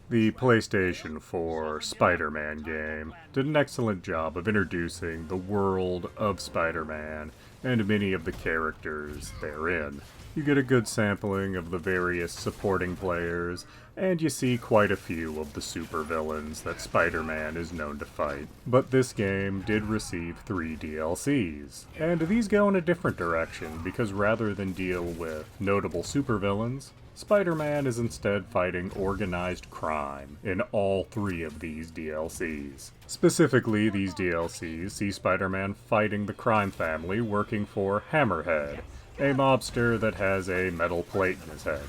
The PlayStation 4 Spider-Man game did an excellent job of introducing the world of Spider-Man and many of the characters therein. You get a good sampling of the various supporting players, and you see quite a few of the supervillains that Spider-Man is known to fight. But this game did receive 3 DLCs, and these go in a different direction because rather than deal with notable supervillains, Spider-Man is instead fighting organized crime in all 3 of these DLCs. Specifically, these DLCs see Spider-Man fighting the crime family working for Hammerhead, a mobster that has a metal plate in his head.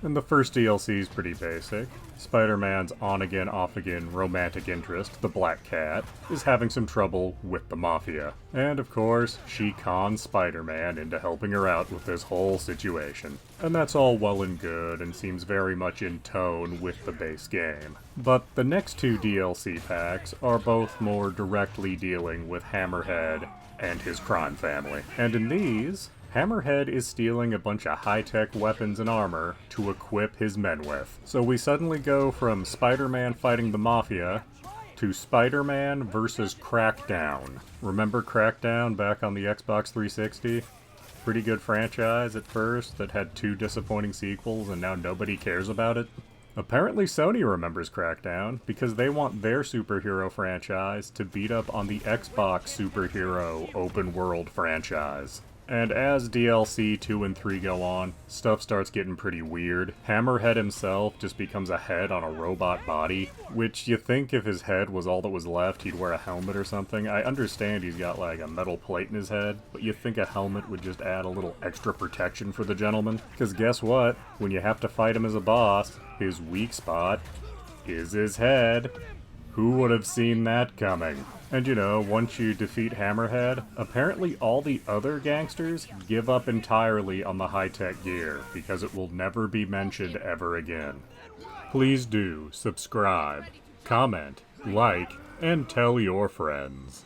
And the first DLC is pretty basic. Spider-Man's on-again, off-again romantic interest, the Black Cat, is having some trouble with the Mafia. And of course, she cons Spider-Man into helping her out with this whole situation. And that's all well and good and seems very much in tone with the base game. But the next 2 DLC packs are both more directly dealing with Hammerhead and his crime family. And in these, Hammerhead is stealing a bunch of high-tech weapons and armor to equip his men with. So we suddenly go from Spider-Man fighting the Mafia to Spider-Man versus Crackdown. Remember Crackdown back on the Xbox 360? Pretty good franchise at first that had 2 disappointing sequels and now nobody cares about it. Apparently Sony remembers Crackdown because they want their superhero franchise to beat up on the Xbox superhero open world franchise. And as DLC 2 and 3 go on, stuff starts getting pretty weird. Hammerhead himself just becomes a head on a robot body, which you think if his head was all that was left, he'd wear a helmet or something. I understand he's got like a metal plate in his head, but you think a helmet would just add a little extra protection for the gentleman? Because guess what? When you have to fight him as a boss, his weak spot is his head. Who would have seen that coming? And you know, once you defeat Hammerhead, apparently all the other gangsters give up entirely on the high-tech gear, because it will never be mentioned ever again. Please do subscribe, comment, like, and tell your friends.